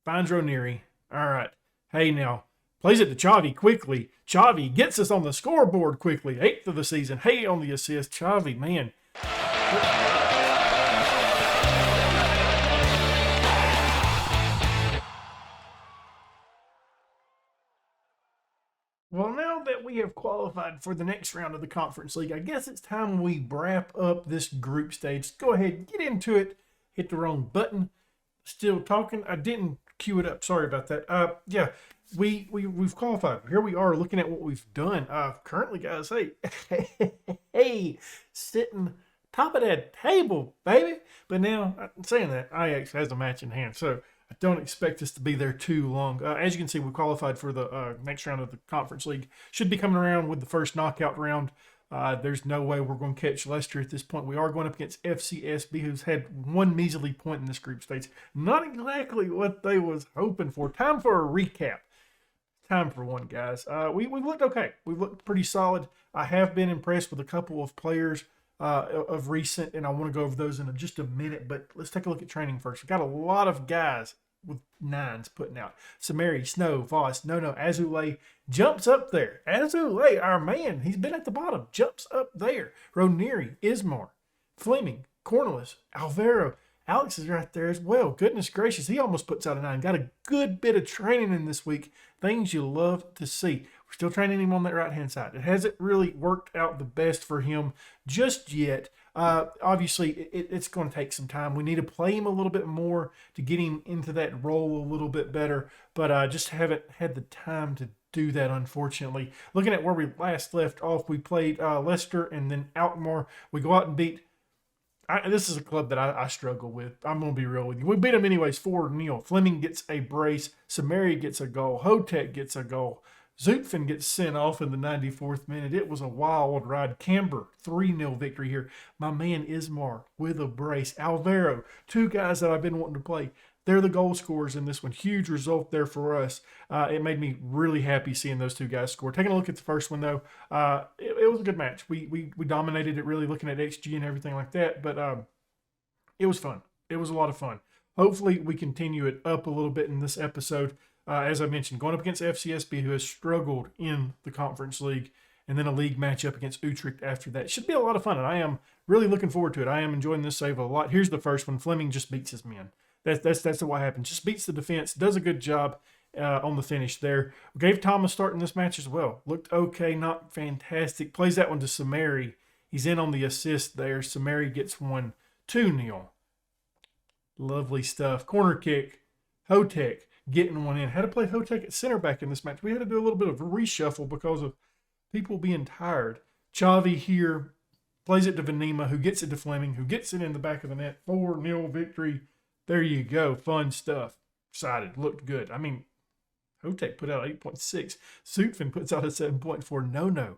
finds Ranieri. All right. Hey, now, plays it to Chavi quickly. Chavi gets us on the scoreboard quickly. 8th of the season. Hey, on the assist. Chavi, man. Well, now that we have qualified for the next round of the Conference League, I guess it's time we wrap up this group stage. Go ahead, get into it. Hit the wrong button. Still talking. I didn't cue it up. Sorry about that. Yeah, we've qualified. Here we are looking at what we've done. Currently, guys, hey, sitting top of that table, baby. But now, saying that, Ajax has a match in hand, so I don't expect us to be there too long. As you can see, we qualified for the next round of the Conference League. Should be coming around with the first knockout round. There's no way we're going to catch Leicester at this point. We are going up against FCSB, who's had one measly point in this group stage. Not exactly what they was hoping for. Time for a recap. Time for one, guys. We've looked okay. We've looked pretty solid. I have been impressed with a couple of players of recent, and I want to go over those in just a minute. But let's take a look at training first. We've got a lot of guys with 9s putting out. Samari, Snow, Voss, No, Azulay jumps up there. Azulay, our man, he's been at the bottom, jumps up there. Ranieri, Ismar, Fleming, Cornelis, Alvaro. Alex is right there as well. Goodness gracious, he almost puts out a 9. Got a good bit of training in this week. Things you love to see. We're still training him on that right-hand side. It hasn't really worked out the best for him just yet. Obviously, it's going to take some time. We need to play him a little bit more to get him into that role a little bit better, but just haven't had the time to do that, unfortunately. Looking at where we last left off, we played Leicester and then Alkmaar. We go out and beat. This is a club that I struggle with. I'm going to be real with you. We beat them anyways, 4-0. Fleming gets a brace. Samari gets a goal. Hotek gets a goal. Zutphen gets sent off in the 94th minute. It was a wild ride. Camber, 3-0 victory here. My man Ismar with a brace. Alvaro, 2 guys that I've been wanting to play. They're the goal scorers in this one. Huge result there for us. It made me really happy seeing those 2 guys score. Taking a look at the first one, though, it was a good match. We dominated it, really looking at XG and everything like that, but it was fun. It was a lot of fun. Hopefully, we continue it up a little bit in this episode. As I mentioned, going up against FCSB, who has struggled in the Conference League, and then a league matchup against Utrecht after that. Should be a lot of fun, and I am really looking forward to it. I am enjoying this save a lot. Here's the first one. Fleming just beats his men. That's what happened. Just beats the defense. Does a good job on the finish there. We gave Thomas start in this match as well. Looked okay, not fantastic. Plays that one to Samari. He's in on the assist there. Samari gets one. 2-0. Lovely stuff. Corner kick. Hotek getting one in. Had to play Hotek at center back in this match. We had to do a little bit of a reshuffle because of people being tired. Chavi here plays it to Venema, who gets it to Fleming, who gets it in the back of the net. 4-0 victory. There you go. Fun stuff. Excited. Looked good. I mean, Hotek put out 8.6. Zutphen puts out a 7.4. No.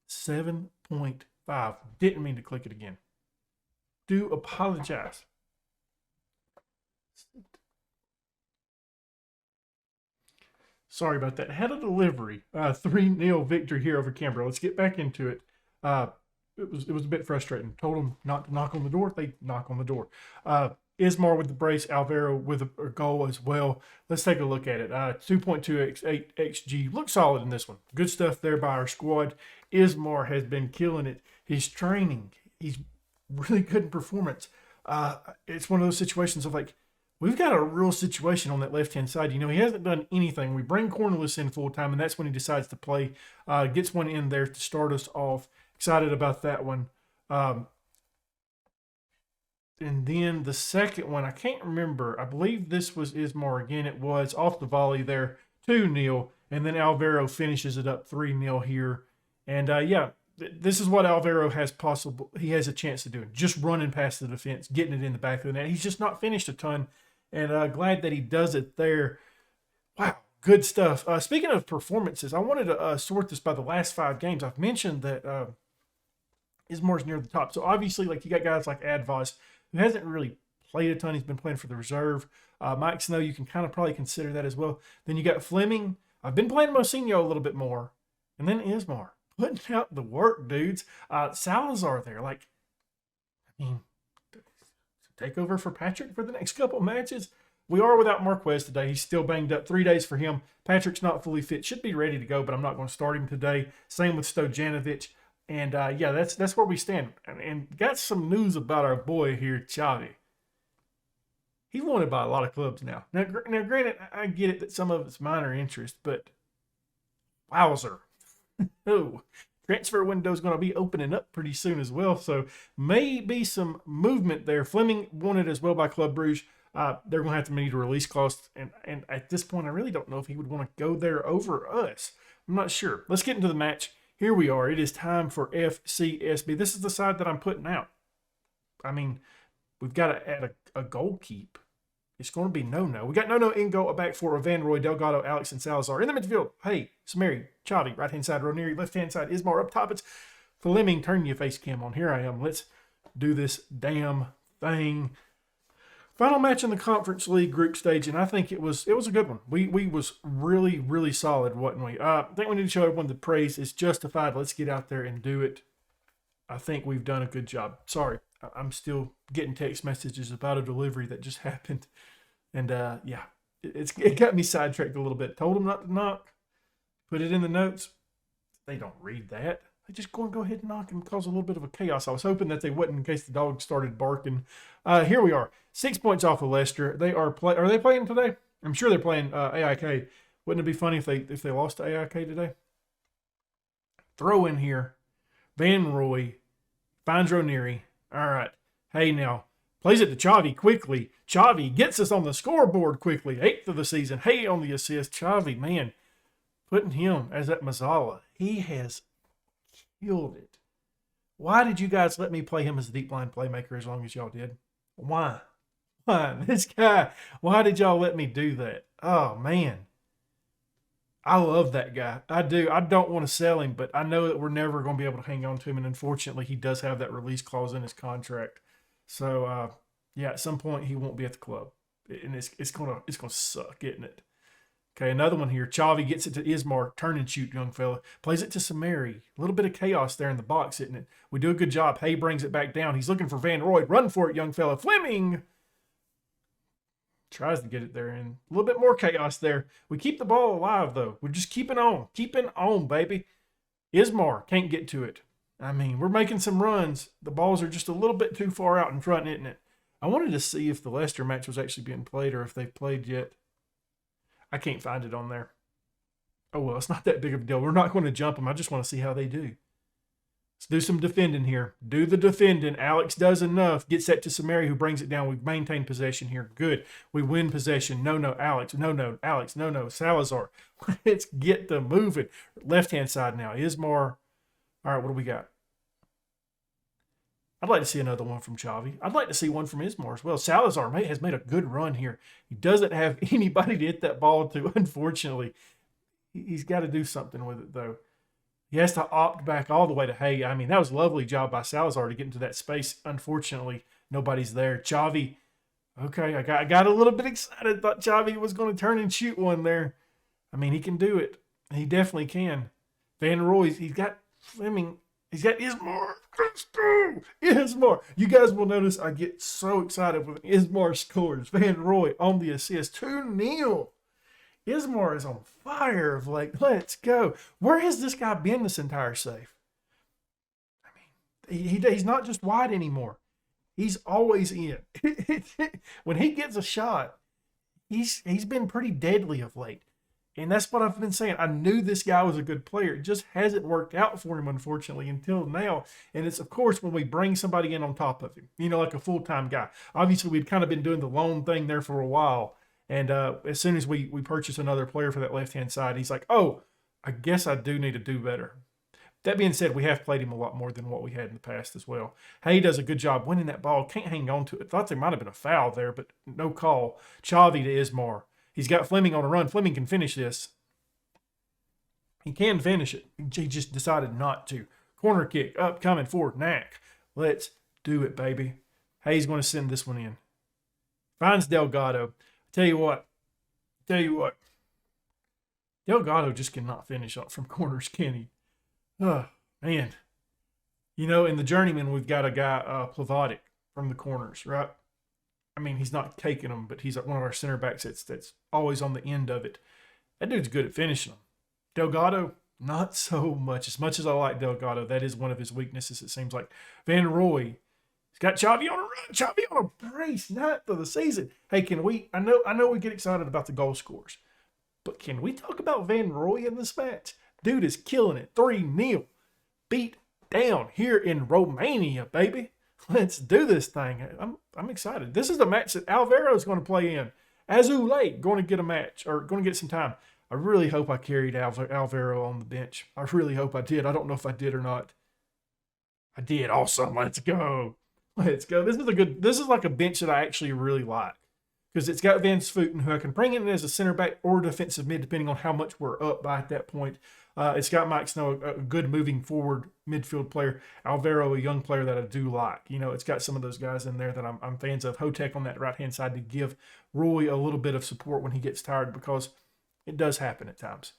7.5. Didn't mean to click it again. Do apologize. Sorry about that. Had a delivery. 3-0 victory here over Canberra. Let's get back into it. It was a bit frustrating. Told them not to knock on the door. They knock on the door. Ismar with the brace. Alvaro with a goal as well. Let's take a look at it. 2.2 XG. Looks solid in this one. Good stuff there by our squad. Ismar has been killing it. He's training. He's really good in performance. It's one of those situations of like, we've got a real situation on that left-hand side. You know, he hasn't done anything. We bring Cornelis in full-time, and that's when he decides to play. Gets one in there to start us off. Excited about that one. And then the second one, I can't remember. I believe this was Ismar again. It was off the volley there, 2-0. And then Alvaro finishes it up 3-0 here. And, this is what Alvaro he has a chance to do. Just running past the defense, getting it in the back of the net. He's just not finished a ton. And glad that he does it there. Wow, good stuff. Speaking of performances, I wanted to sort this by the last 5 games. I've mentioned that Ismar's near the top. So obviously, like, you got guys like Advos, who hasn't really played a ton. He's been playing for the reserve. Mike Snow, you can kind of probably consider that as well. Then you got Fleming. I've been playing Mosinho a little bit more. And then Ismar. Putting out the work, dudes. Salazar there. Like, I mean, take over for Patrick for the next couple matches. We are without Marquez today. He's still banged up. 3 days for him. Patrick's not fully fit. Should be ready to go, but I'm not going to start him today. Same with Stojanovic. And, yeah, that's where we stand. And got some news about our boy here, Xavi. He's wanted by a lot of clubs now. Now, granted, I get it that some of it's minor interest, but wowzer. Oh, transfer window is going to be opening up pretty soon as well, so maybe some movement there. Fleming wanted as well by Club Brugge. They're going to have to need a release clause, and at this point, I really don't know if he would want to go there over us. I'm not sure. Let's get into the match. Here we are. It is time for FCSB. This is the side that I'm putting out. I mean, we've got to add a goal keep. It's going to be no. We got no in goal, a back four of Van Roy, Delgado, Alex, and Salazar. In the midfield, hey, Samiri, Chavi, right-hand side, Ranieri, left-hand side, Ismar up top. It's Fleming. Turn your face cam on. Here I am. Let's do this damn thing. Final match in the Conference League group stage, and I think it was a good one. We was really, really solid, wasn't we? I think we need to show everyone the praise is justified. Let's get out there and do it. I think we've done a good job. Sorry, I'm still getting text messages about a delivery that just happened. And, yeah, it got me sidetracked a little bit. Told them not to knock. Put it in the notes. They don't read that. They just go ahead and knock and cause a little bit of a chaos. I was hoping that they wouldn't in case the dog started barking. Here we are. 6 points off of Leicester. Are they playing today? I'm sure they're playing AIK. Wouldn't it be funny if they lost to AIK today? Throw in here. Van Roy finds Ranieri. All right. Hey, now. Plays it to Xavi quickly. Xavi gets us on the scoreboard quickly. 8th of the season. Hey on the assist. Xavi, man, putting him as that Mazzala. He has killed it. Why did you guys let me play him as a deep line playmaker as long as y'all did? Why? This guy. Why did y'all let me do that? Oh, man. I love that guy. I do. I don't want to sell him, but I know that we're never going to be able to hang on to him, and unfortunately, he does have that release clause in his contract. So, yeah, at some point he won't be at the club, and it's gonna suck, isn't it? Okay, another one here. Xavi gets it to Ismar, turn and shoot, young fella. Plays it to Samiri. A little bit of chaos there in the box, isn't it? We do a good job. Hay brings it back down. He's looking for Van Roy. Run for it, young fella. Fleming tries to get it there, and a little bit more chaos there. We keep the ball alive though. We're just keeping on, baby. Ismar can't get to it. I mean, we're making some runs. The balls are just a little bit too far out in front, isn't it? I wanted to see if the Leicester match was actually being played or if they've played yet. I can't find it on there. Oh, well, it's not that big of a deal. We're not going to jump them. I just want to see how they do. Let's do some defending here. Do the defending. Alex does enough. Gets that to Samari, who brings it down. We've maintained possession here. Good. We win possession. No, Alex. No, Alex. No, Salazar. Let's get them moving. Left-hand side now. Ismar. All right, what do we got? I'd like to see another one from Xavi. I'd like to see one from Ismar as well. Salazar has made a good run here. He doesn't have anybody to hit that ball to, unfortunately. He's got to do something with it, though. He has to opt back all the way to Hay. I mean, that was a lovely job by Salazar to get into that space. Unfortunately, nobody's there. Xavi, okay, I got a little bit excited. Thought Xavi was going to turn and shoot one there. I mean, he can do it. He definitely can. Van Roy, he's got Fleming. He's got Ismar. Let's go. Ismar. You guys will notice I get so excited when Ismar scores. Van Roy on the assist. 2-0. Ismar is on fire of like, let's go. Where has this guy been this entire save? I mean, he's not just wide anymore. He's always in. When he gets a shot, he's been pretty deadly of late. And that's what I've been saying. I knew this guy was a good player. It just hasn't worked out for him, unfortunately, until now. And it's, of course, when we bring somebody in on top of him, like a full-time guy. Obviously, we'd kind of been doing the loan thing there for a while. And as soon as we purchase another player for that left-hand side, he's like, oh, I guess I do need to do better. That being said, we have played him a lot more than what we had in the past as well. Hay does a good job winning that ball. Can't hang on to it. Thought there might have been a foul there, but no call. Xavi to Ismar. He's got Fleming on a run. Fleming can finish this. He can finish it. He just decided not to. Corner kick, up, coming forward, NAC. Let's do it, baby. Hayes going to send this one in. Finds Delgado. Tell you what. Delgado just cannot finish up from corners, can he? Oh, man. In the Journeyman, we've got a guy, Plavatic, from the corners, right? I mean, he's not taking them, but he's one of our center backs that's always on the end of it. That dude's good at finishing them. Delgado, not so much. As much as I like Delgado, that is one of his weaknesses, it seems like. Van Roy, he's got Xavi on a run. Xavi on a brace, ninth of the season. Hey, can we, I know we get excited about the goal scores, but can we talk about Van Roy in this match? Dude is killing it. 3-0. Beat down here in Romania, baby. Let's do this thing. I'm excited. This is the match that Alvaro is going to play in. Azulay going to get a match, or going to get some time. I really hope I carried Alvaro on the bench. I really hope I did. I don't know if I did or not. I did. Awesome. Let's go. Let's go. This is like a bench that I actually really like. Because it's got Van Voeten, who I can bring in as a center back or defensive mid, depending on how much we're up by at that point. It's got Mike Snow, a good moving forward midfield player. Alvaro, a young player that I do like. You know, it's got some of those guys in there that I'm fans of. Hotek on that right-hand side to give Roy a little bit of support when he gets tired, because it does happen at times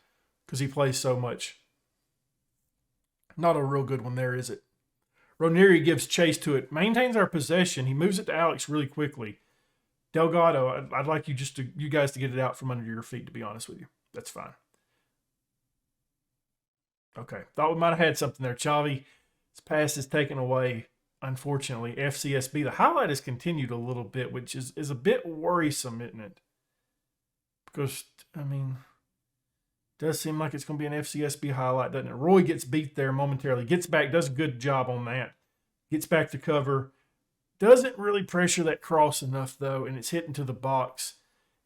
because he plays so much. Not a real good one there, is it? Ranieri gives chase to it, maintains our possession. He moves it to Alex really quickly. Delgado, I'd like you guys to get it out from under your feet, to be honest with you. That's fine. Okay, thought we might have had something there. Xavi, his pass is taken away, unfortunately. FCSB, the highlight has continued a little bit, which is a bit worrisome, isn't it? Because, I mean, it does seem like it's going to be an FCSB highlight, doesn't it? Roy gets beat there momentarily. Gets back, does a good job on that. Gets back to cover. Doesn't really pressure that cross enough, though, and it's hitting to the box.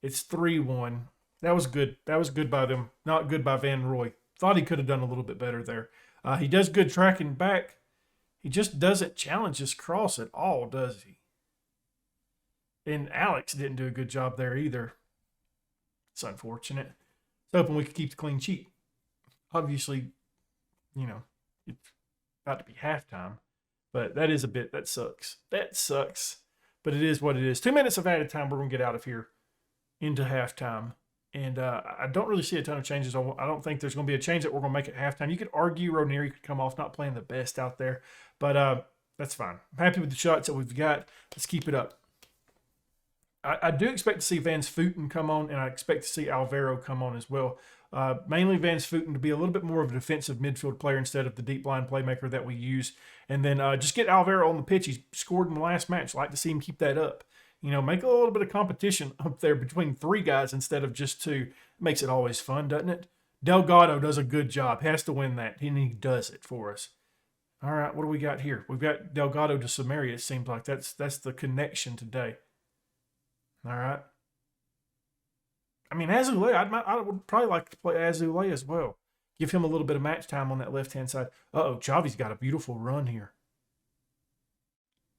It's 3-1. That was good. That was good by them. Not good by Van Roy. Thought he could have done a little bit better there. He does good tracking back. He just doesn't challenge this cross at all, does he? And Alex didn't do a good job there either. It's unfortunate. I was hoping we could keep the clean sheet. Obviously, you know, it's about to be halftime. But that sucks. That sucks. But it is what it is. 2 minutes of added time. We're going to get out of here into halftime. And I don't really see a ton of changes. I don't think there's going to be a change that we're going to make at halftime. You could argue Ranieri could come off, not playing the best out there. But that's fine. I'm happy with the shots that we've got. Let's keep it up. I do expect to see Van Voeten come on, and I expect to see Alvaro come on as well. Mainly Van Voeten to be a little bit more of a defensive midfield player instead of the deep line playmaker that we use. And then just get Alvaro on the pitch. He's scored in the last match. Like to see him keep that up. You know, make a little bit of competition up there between 3 guys instead of just 2. Makes it always fun, doesn't it? Delgado does a good job. Has to win that. And he does it for us. All right, what do we got here? We've got Delgado to Samaria, it seems like. That's the connection today. All right. I mean, Azulay, I would probably like to play Azulay as well. Give him a little bit of match time on that left-hand side. Uh-oh, Xavi's got a beautiful run here.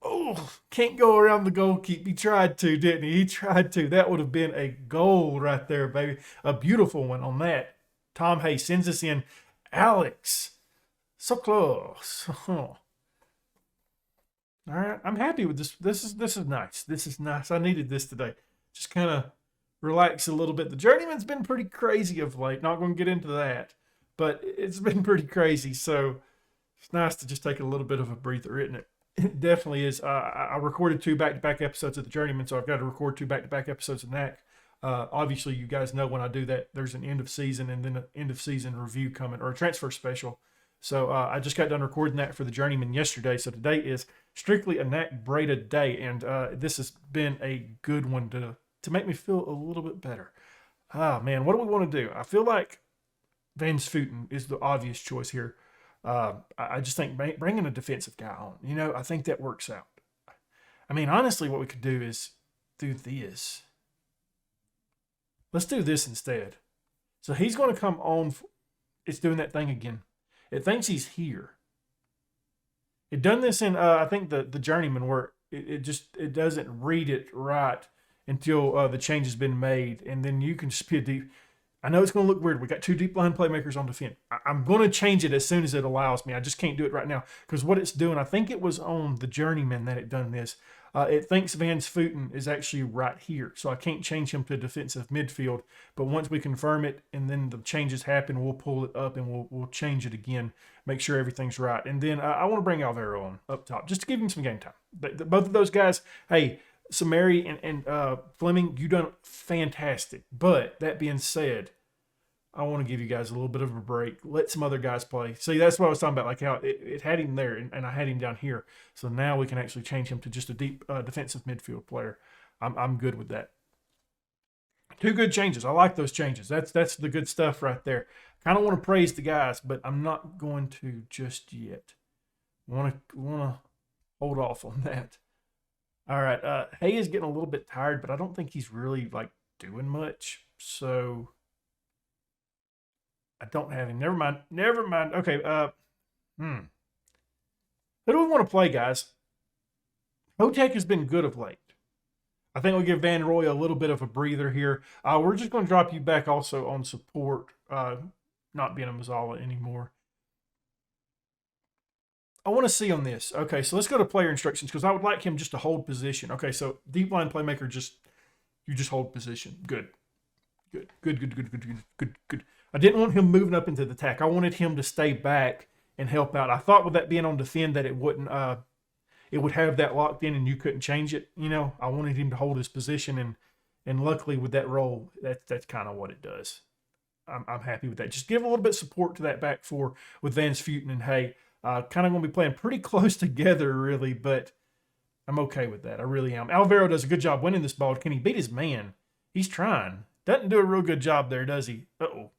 Oh, can't go around the goalkeeper. He tried to, didn't he? He tried to. That would have been a goal right there, baby. A beautiful one on that. Tom Hay sends us in. Alex. So close. Oh. All right, I'm happy with this. This is nice. This is nice. I needed this today. Just kind of relax a little bit. The Journeyman's been pretty crazy of late. Not going to get into that, but it's been pretty crazy. So it's nice to just take a little bit of a breather, isn't it? It definitely is. I recorded 2 back-to-back episodes of the Journeyman, so I've got to record 2 back-to-back episodes of NAC. Obviously, you guys know when I do that, there's an end of season and then an end of season review coming, or a transfer special. So I just got done recording that for the Journeyman yesterday. So today is strictly a NAC Breda day, and this has been a good one to make me feel a little bit better. Ah, man, what do we want to do? I feel like Van Voeten is the obvious choice here. I just think bringing a defensive guy on, you know, I think that works out. I mean, honestly, what we could do is do this. Let's do this instead. So he's going to come on. It's doing that thing again. It thinks he's here. It done this in, I think, the Journeyman, where it doesn't read it right until the change has been made. And then you can just be a deep. I know it's going to look weird. We got 2 deep line playmakers on defense. I'm going to change it as soon as it allows me. I just can't do it right now because what it's doing, I think it was on the Journeyman that it done this. It thinks Van Voeten is actually right here, so I can't change him to defensive midfield. But once we confirm it and then the changes happen, we'll pull it up and we'll change it again, make sure everything's right. And then I want to bring Alvaro on up top just to give him some game time. Both of those guys, hey, Samari and Fleming, you done fantastic. But that being said, I want to give you guys a little bit of a break. Let some other guys play. See, that's what I was talking about, like how it had him there and I had him down here. So now we can actually change him to just a deep defensive midfield player. I'm good with that. 2 good changes. I like those changes. That's the good stuff right there. Kind of want to praise the guys, but I'm not going to just yet. Want to hold off on that. All right. Hay is getting a little bit tired, but I don't think he's really like doing much. So I don't have him. Never mind. Okay. Who do we want to play, guys? Hotek has been good of late. I think we'll give Van Roy a little bit of a breather here. We're just going to drop you back also on support, not being a Mazzala anymore. I want to see on this. Okay, so let's go to player instructions because I would like him just to hold position. Okay, so deep line playmaker, you just hold position. Good. I didn't want him moving up into the attack. I wanted him to stay back and help out. I thought with that being on defend that it wouldn't it would have that locked in and you couldn't change it. You know, I wanted him to hold his position and luckily with that role, that's kind of what it does. I'm happy with that. Just give a little bit of support to that back four with Van Sfuten and Hay. Kind of going to be playing pretty close together, really, but I'm okay with that. I really am. Alvaro does a good job winning this ball. Can he beat his man? He's trying. Doesn't do a real good job there, does he? Uh-oh.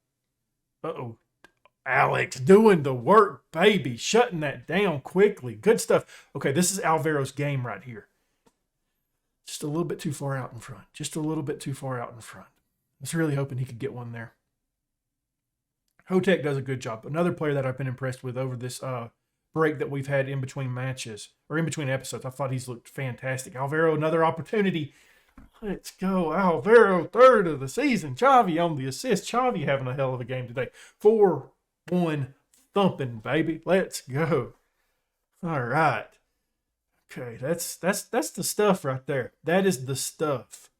Alex doing the work, baby. Shutting that down quickly. Good stuff. Okay, this is Alvaro's game right here. Just a little bit too far out in front. I was really hoping he could get one there. Hotek does a good job. Another player that I've been impressed with over this break that we've had in between matches, or in between episodes. I thought he's looked fantastic. Alvaro, another opportunity. Let's go. Alvaro, 3rd of the season. Xavi on the assist. Xavi having a hell of a game today. 4-1 thumping, baby. Let's go. All right. Okay, that's the stuff right there. That is the stuff.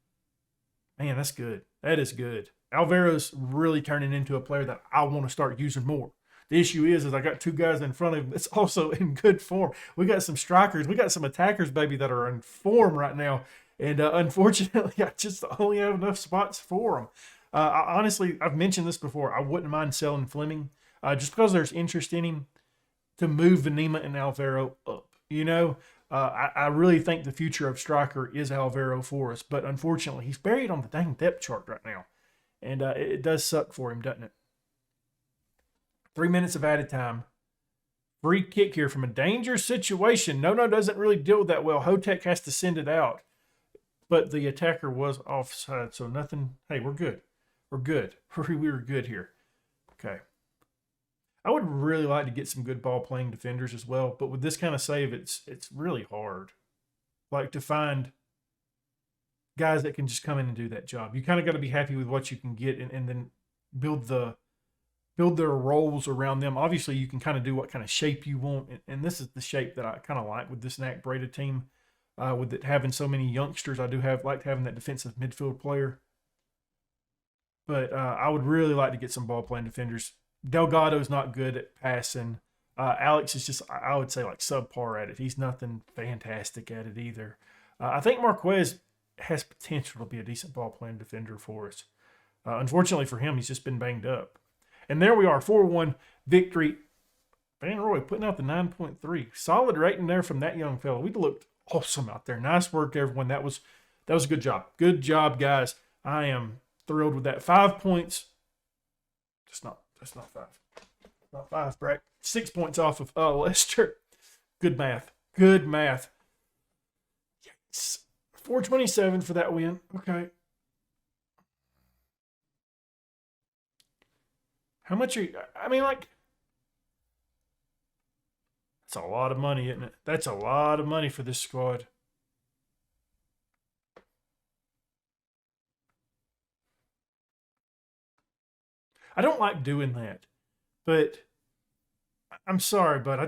Man, that's good. That is good. Alvaro's really turning into a player that I want to start using more. The issue is I got 2 guys in front of him that's also in good form. We got some strikers. We got some attackers, baby, that are in form right now. And unfortunately, I just only have enough spots for them. Honestly, I've mentioned this before. I wouldn't mind selling Fleming just because there's interest in him to move Vanima and Alvaro up. You know, I really think the future of striker is Alvaro for us. But unfortunately, he's buried on the dang depth chart right now. And it does suck for him, doesn't it? 3 minutes of added time. Free kick here from a dangerous situation. No doesn't really deal with that well. Hotek has to send it out. But the attacker was offside, so nothing. Hey, we're good. We were good here. Okay. I would really like to get some good ball playing defenders as well, but with this kind of save, it's really hard. Like to find guys that can just come in and do that job. You kind of got to be happy with what you can get and then build their roles around them. Obviously, you can kind of do what kind of shape you want, and this is the shape that I kind of like with this NAC Breda team. With it having so many youngsters, I do like having that defensive midfield player. But I would really like to get some ball-playing defenders. Delgado's not good at passing. Alex is just, I would say, like subpar at it. He's nothing fantastic at it either. I think Marquez has potential to be a decent ball-playing defender for us. Unfortunately for him, he's just been banged up. And there we are, 4-1 victory. Van Roy putting out the 9.3. Solid rating there from that young fellow. We looked awesome out there. Nice work, everyone. That was a good job. Good job, guys. I am thrilled with that. 5 points. That's not 5. Not 5, Brack. 6 points off of Leicester. Good math. Yes. 427 for that win. Okay. How much are you? I mean, like, that's a lot of money, isn't it? That's a lot of money for this squad. I don't like doing that, but I'm sorry, but I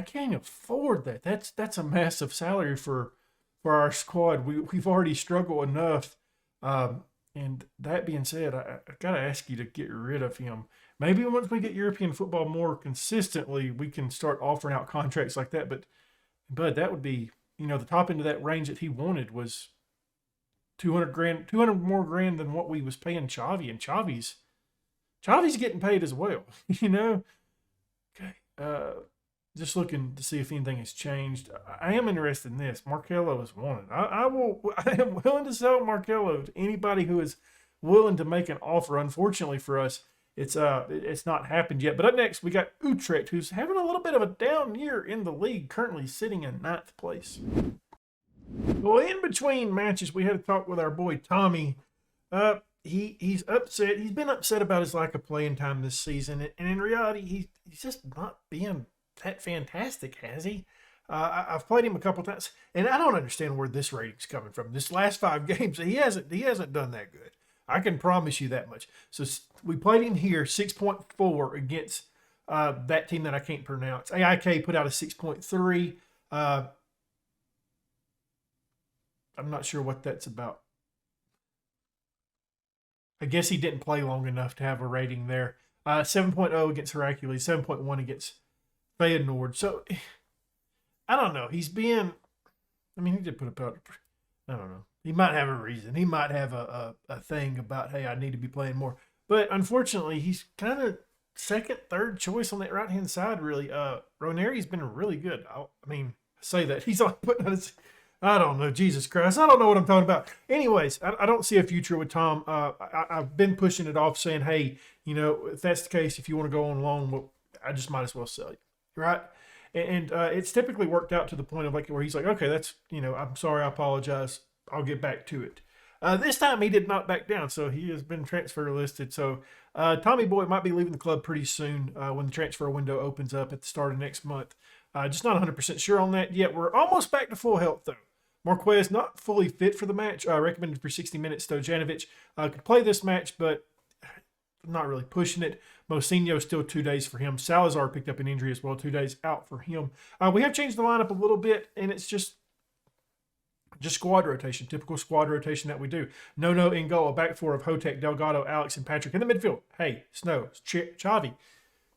can't afford that. That's a massive salary for our squad. We've already struggled enough. And that being said, I got to ask you to get rid of him. Maybe once we get European football more consistently, we can start offering out contracts like that. But that would be, the top end of that range that he wanted was 200 more grand than what we was paying Chavi, and Chavi's getting paid as well, you know. Okay, just looking to see if anything has changed. I am interested in this. Markello is wanted. I am willing to sell Markello to anybody who is willing to make an offer. Unfortunately for us, it's not happened yet. But up next, we got Utrecht, who's having a little bit of a down year in the league, currently sitting in 9th place. Well, in between matches, we had to talk with our boy Tommy. He's upset. He's been upset about his lack of playing time this season, and in reality, he's just not being that fantastic, has he? I've played him a couple times, and I don't understand where this rating's coming from. This last 5 games, he hasn't done that good. I can promise you that much. So we played him here, 6.4 against that team that I can't pronounce. AIK put out a 6.3. I'm not sure what that's about. I guess he didn't play long enough to have a rating there. 7.0 against Hercules, 7.1 against Feyenoord. So, I don't know. He did put up, I don't know. He might have a reason. He might have a thing about, hey, I need to be playing more. But unfortunately, he's kind of second, third choice on that right-hand side, really. Ranieri's been really good. I say that. He's on putting on his... I don't know. Jesus Christ. I don't know what I'm talking about. Anyways, I don't see a future with Tom. I've been pushing it off saying, hey, if that's the case, if you want to go on loan, well, I just might as well sell you. Right? And it's typically worked out to the point of where he's like, okay, that's, I'm sorry. I apologize. I'll get back to it. This time he did not back down. So he has been transfer listed. So Tommy Boy might be leaving the club pretty soon when the transfer window opens up at the start of next month. Just not 100% sure on that yet. We're almost back to full health, though. Marquez not fully fit for the match. Recommended for 60 minutes. Stojanovic could play this match, but not really pushing it. Mocinho still 2 days for him. Salazar picked up an injury as well, 2 days out for him. We have changed the lineup a little bit, and it's just squad rotation, typical squad rotation that we do. No in goal, a back four of Hotek, Delgado, Alex, and Patrick. In the midfield, hey, Snow, Chavi.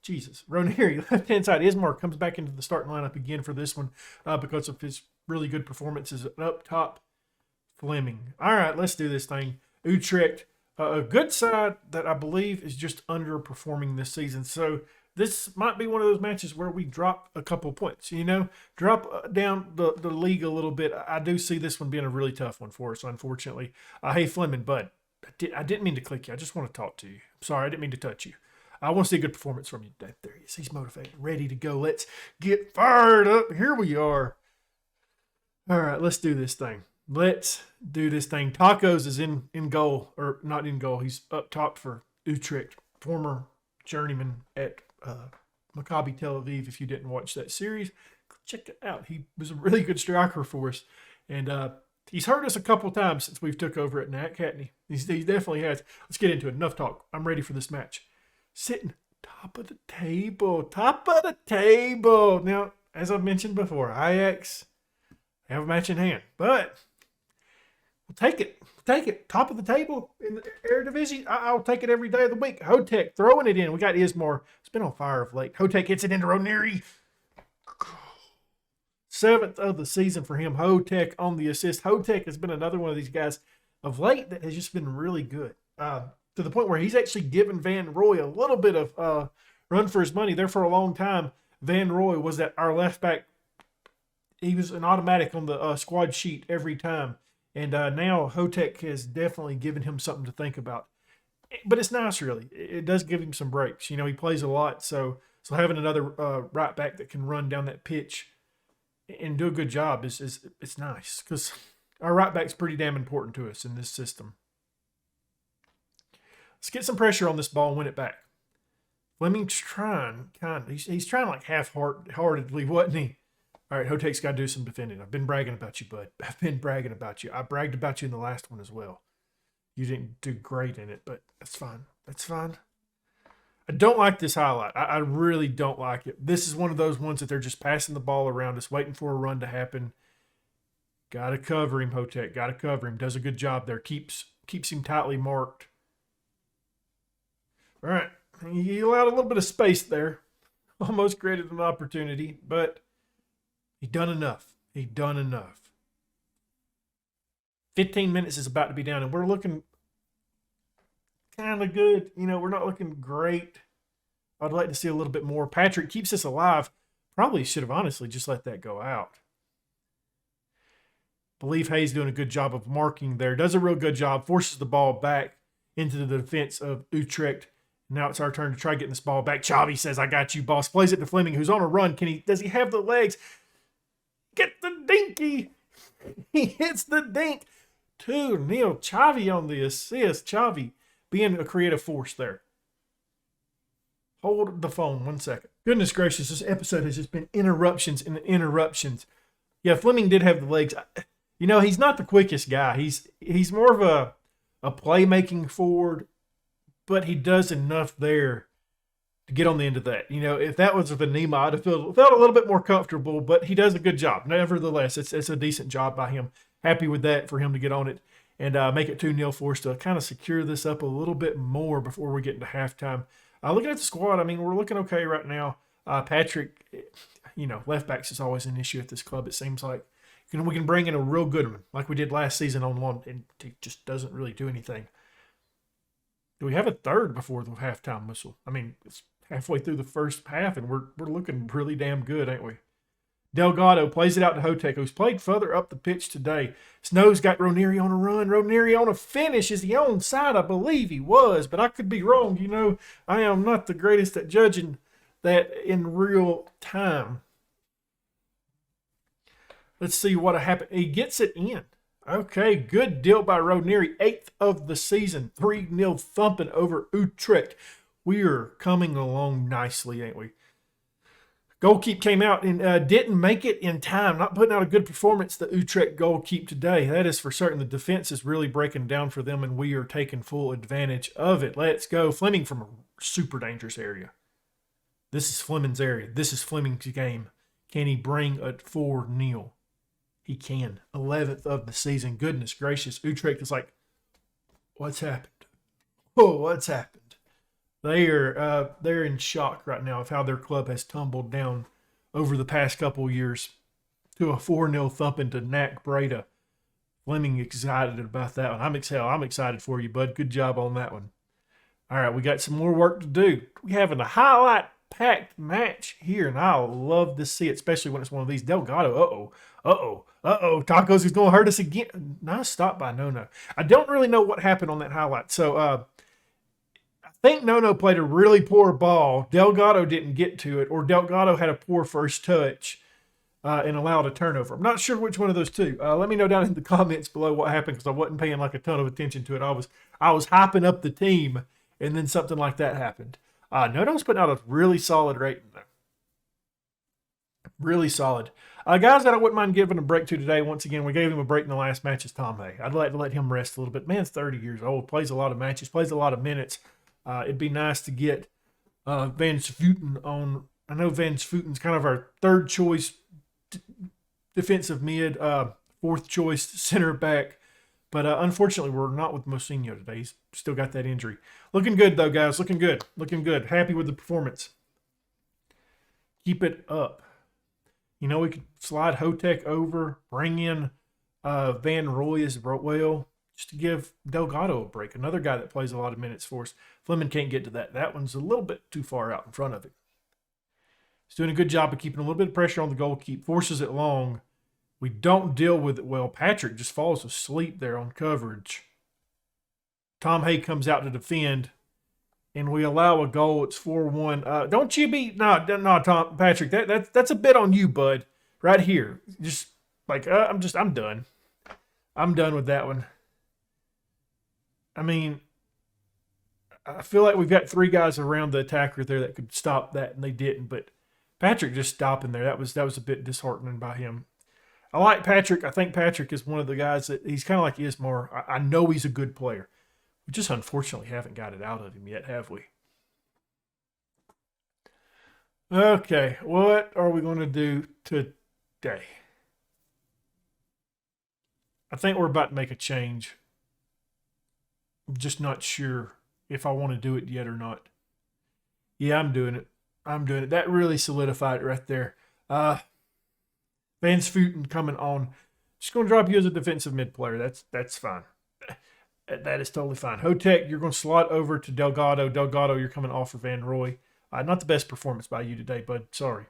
Jesus. Ranieri, left-hand side. Ismar comes back into the starting lineup again for this one because of his really good performances. Up top, Fleming. All right, let's do this thing. Utrecht, a good side that I believe is just underperforming this season. So this might be one of those matches where we drop a couple points, drop down the league a little bit. I do see this one being a really tough one for us, unfortunately. Hey, Fleming, bud, I didn't mean to click you. I just want to talk to you. I'm sorry, I didn't mean to touch you. I want to see a good performance from you today. There he is. He's motivated, ready to go. Let's get fired up. Here we are. All right, let's do this thing. Tacos is in goal, or not in goal. He's up top for Utrecht, former journeyman at Maccabi Tel Aviv. If you didn't watch that series, check it out. He was a really good striker for us. And he's hurt us a couple times since we've took over at NAC, hasn't he? He definitely has. Let's get into it. Enough talk. I'm ready for this match. Sitting top of the table. Now, as I've mentioned before, Ajax have a match in hand, but we'll take it. Top of the table in the Eredivisie. I'll take it every day of the week. Hotek throwing it in. We got Ismar. It's been on fire of late. Hotek hits it into Ranieri. 7th of the season for him. Hotek on the assist. Hotek has been another one of these guys of late that has just been really good. To the point where he's actually given Van Roy a little bit of run for his money. There for a long time, Van Roy was our left back. He was an automatic on the squad sheet every time. And now Hotek has definitely given him something to think about. But it's nice, really. It does give him some breaks. He plays a lot. So having another right back that can run down that pitch and do a good job is it's nice. Because our right back's pretty damn important to us in this system. Let's get some pressure on this ball and win it back. Fleming's trying, he's trying like half-heartedly, wasn't he? All right, Hotek's got to do some defending. I've been bragging about you, bud. I've been bragging about you. I bragged about you in the last one as well. You didn't do great in it, but that's fine. That's fine. I don't like this highlight. I really don't like it. This is one of those ones that they're just passing the ball around us, waiting for a run to happen. Got to cover him, Hotek. Got to cover him. Does a good job there. Keeps him tightly marked. All right. He allowed a little bit of space there. Almost created an opportunity, but he done enough. 15 minutes is about to be down, and we're looking kind of good. We're not looking great. I'd like to see a little bit more. Patrick keeps us alive. Probably should have honestly just let that go out. Believe Hayes doing a good job of marking there. Does a real good job. Forces the ball back into the defense of Utrecht. Now it's our turn to try getting this ball back. Chavi says, I got you, boss. Plays it to Fleming, who's on a run. Does he have the legs? Get the dinky. He hits the dink. 2-0. Chavi on the assist. Chavi being a creative force there. Hold the phone 1 second. Goodness gracious, this episode has just been interruptions and interruptions. Yeah, Fleming did have the legs. He's not the quickest guy. He's more of a playmaking forward, but he does enough there to get on the end of that. If that was with Anima, I'd have felt a little bit more comfortable, but he does a good job. Nevertheless, it's a decent job by him. Happy with that for him to get on it and make it 2-0 for us to kind of secure this up a little bit more before we get into halftime. Looking at the squad, we're looking okay right now. Patrick, left backs is always an issue at this club, it seems like. We can bring in a real good one, like we did last season on one, and it just doesn't really do anything. Do we have a third before the halftime whistle? It's halfway through the first half, and we're looking really damn good, ain't we? Delgado plays it out to Hotek, who's played further up the pitch today. Snow's got Ranieri on a run. Ranieri on a finish. Is he onside? I believe he was, but I could be wrong. I am not the greatest at judging that in real time. Let's see what happened. He gets it in. Okay, good deal by Ranieri. 8th of the season. 3-0 thumping over Utrecht. We are coming along nicely, ain't we? Goalkeep came out and didn't make it in time. Not putting out a good performance, the Utrecht goalkeep today. That is for certain. The defense is really breaking down for them, and we are taking full advantage of it. Let's go. Fleming from a super dangerous area. This is Fleming's area. This is Fleming's game. Can he bring a 4-0? He can. 11th of the season. Goodness gracious. Utrecht is like, what's happened? Oh, what's happened? They're in shock right now of how their club has tumbled down over the past couple years to a 4-0 thumping to NAC Breda. Fleming excited about that one. I'm excited for you, bud. Good job on that one. All right, we got some more work to do. We're having a highlight-packed match here, and I love to see it, especially when it's one of these. Delgado, Tacos is going to hurt us again. Nice stop by No. I don't really know what happened on that highlight, so I think No played a really poor ball. Delgado didn't get to it, or Delgado had a poor first touch and allowed a turnover. I'm not sure which one of those two. Let me know down in the comments below what happened, because I wasn't paying like a ton of attention to it. I was hyping up the team, and then something like that happened. No's putting out a really solid rating though. Really solid. Guys that I wouldn't mind giving a break to today, once again, we gave him a break in the last match, is Tom Hay. I'd like to let him rest a little bit. Man's 30 years old, plays a lot of matches, plays a lot of minutes. It'd be nice to get Van Svuten on. I know Van Svuten's kind of our third choice defensive mid, fourth choice center back. But unfortunately, we're not with Mocinho today. He's still got that injury. Looking good, though, guys. Looking good. Looking good. Happy with the performance. Keep it up. We could slide Hotek over, bring in Van Roy as well, just to give Delgado a break. Another guy that plays a lot of minutes for us. Fleming can't get to that. That one's a little bit too far out in front of it. He's doing a good job of keeping a little bit of pressure on the goalkeeper. Forces it long. We don't deal with it well. Patrick just falls asleep there on coverage. Tom Hay comes out to defend, and we allow a goal. It's 4-1. Don't you be no, Tom Patrick. That's a bit on you, bud. Right here, just like I'm done. I'm done with that one. I feel like we've got three guys around the attacker there that could stop that, and they didn't. But Patrick just stopping there. That was a bit disheartening by him. I like Patrick. I think Patrick is one of the guys that he's kind of like Ismar. I know he's a good player. We just unfortunately haven't got it out of him yet, have we? Okay, what are we going to do today? I think we're about to make a change. I'm just not sure if I want to do it yet or not. Yeah, I'm doing it. That really solidified it right there. Van Svuten coming on Just going to drop you as a defensive mid player. That's fine. That is totally fine. Hotek, you're going to slot over to Delgado. Delgado, you're coming off of Van Roy. Not the best performance by you today, bud. Sorry.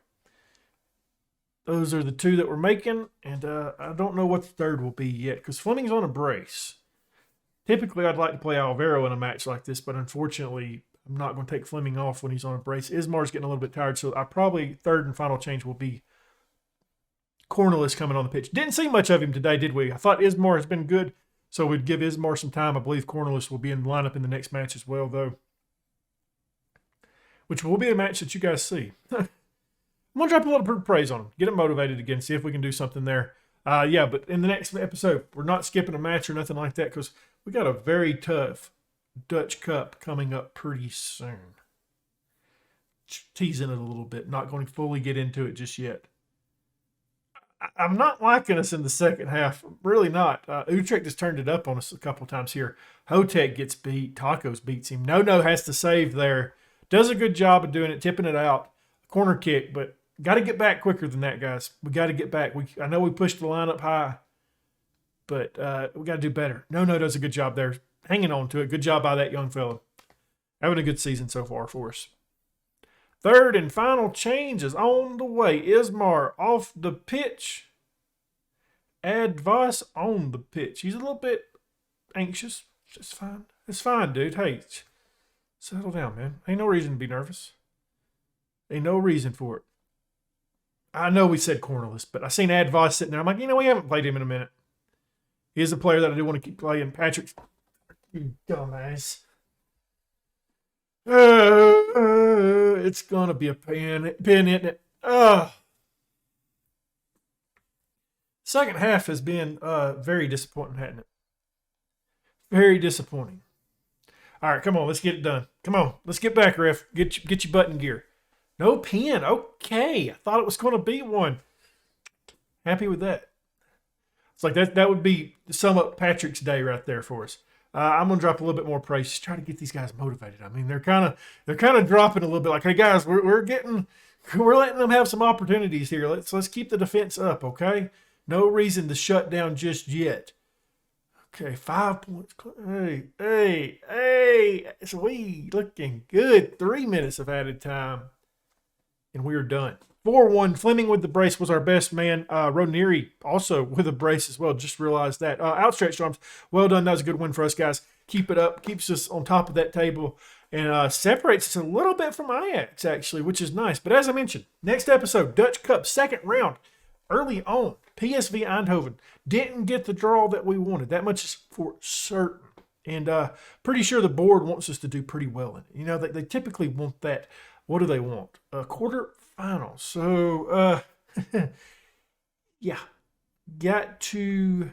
Those are the two that we're making, and I don't know what the third will be yet because Fleming's on a brace. Typically, I'd like to play Alvaro in a match like this, but unfortunately, I'm not going to take Fleming off when he's on a brace. Ismar's getting a little bit tired, so I probably third and final change will be Cornelis coming on the pitch. Didn't see much of him today, did we? I thought Ismar has been good, so we'd give Ismar some time. I believe Cornelis will be in the lineup in the next match as well, though, which will be a match that you guys see. I'm going to drop a little praise on him, get him motivated again, see if we can do something there. Yeah, but in the next episode, we're not skipping a match or nothing like that because we got a very tough Dutch Cup coming up pretty soon. Teasing it a little bit, not going to fully get into it just yet. I'm not liking us in the second half. Really not. Utrecht has turned it up on us a couple times here. Hotek gets beat. Tacos beats him. No has to save there. Does a good job of doing it, tipping it out. Corner kick, but got to get back quicker than that, guys. We got to get back. I know we pushed the line up high, but we got to do better. No does a good job there. Hanging on to it. Good job by that young fella. Having a good season so far for us. Third and final change is on the way. Ismar off the pitch. Advice on the pitch. He's a little bit anxious. It's fine. It's fine, dude. Hey, settle down, man. Ain't no reason to be nervous. Ain't no reason for it. I know we said Cornelis, but I seen Advice sitting there. I'm like, we haven't played him in a minute. He is a player that I do want to keep playing. Patrick, you dumbass. It's going to be a pin, isn't it? Second half has been very disappointing, hasn't it? Very disappointing. All right, come on, let's get it done. Come on, let's get back, ref. Get your button gear. No pin. Okay, I thought it was going to be one. Happy with that. It's like that would be sum up Patrick's day right there for us. I'm gonna drop a little bit more praise. Just try to get these guys motivated. I mean, they're kind of dropping a little bit. Like, hey guys, we're letting them have some opportunities here. Let's keep the defense up, okay? No reason to shut down just yet. Okay, 5 points. Hey, sweet, looking good. 3 minutes of added time, and we're done. 4-1. Fleming with the brace was our best man. Ronieri also with a brace as well. Just realized that. Outstretched arms. Well done. That was a good win for us, guys. Keep it up. Keeps us on top of that table and separates us a little bit from Ajax, actually, which is nice. But as I mentioned, next episode, Dutch Cup, second round, early on. PSV Eindhoven. Didn't get the draw that we wanted. That much is for certain. And pretty sure the board wants us to do pretty well in it. They typically want that. What do they want? A quarterfinal. So, yeah. Got to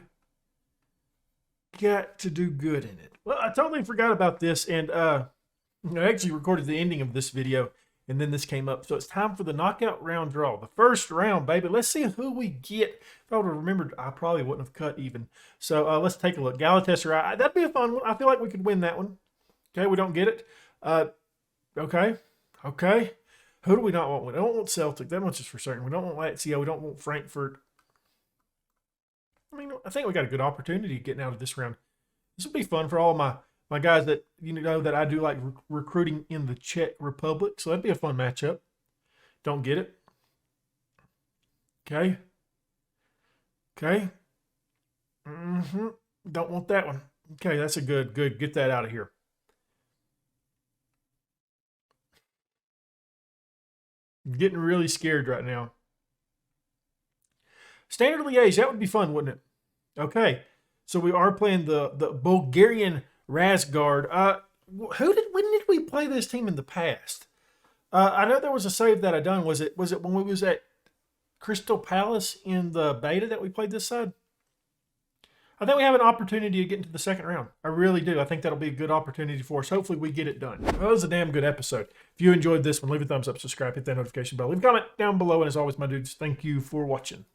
do good in it. Well, I totally forgot about this, and I actually recorded the ending of this video, and then this came up. So it's time for the knockout round draw. The first round, baby. Let's see who we get. If I would have remembered, I probably wouldn't have cut even. So let's take a look. Galatasaray. That'd be a fun one. I feel like we could win that one. Okay, we don't get it. Okay. Who do we not want? We don't want Celtic. That much is for certain. We don't want Lazio. We don't want Frankfurt. I mean, I think we got a good opportunity getting out of this round. This will be fun for all my guys that that I do like recruiting in the Czech Republic. So that'd be a fun matchup. Don't get it. Okay. Don't want that one. Okay, that's a good. Get that out of here. I'm getting really scared right now. Standard Liège, that would be fun, wouldn't it? Okay, so we are playing the Bulgarian Razgard. When did we play this team in the past? I know there was a save that I done. Was it when we was at Crystal Palace in the beta that we played this side? I think we have an opportunity to get into the second round. I really do. I think that'll be a good opportunity for us. Hopefully we get it done. Well, that was a damn good episode. If you enjoyed this one, leave a thumbs up, subscribe, hit that notification bell. Leave a comment down below. And as always, my dudes, thank you for watching.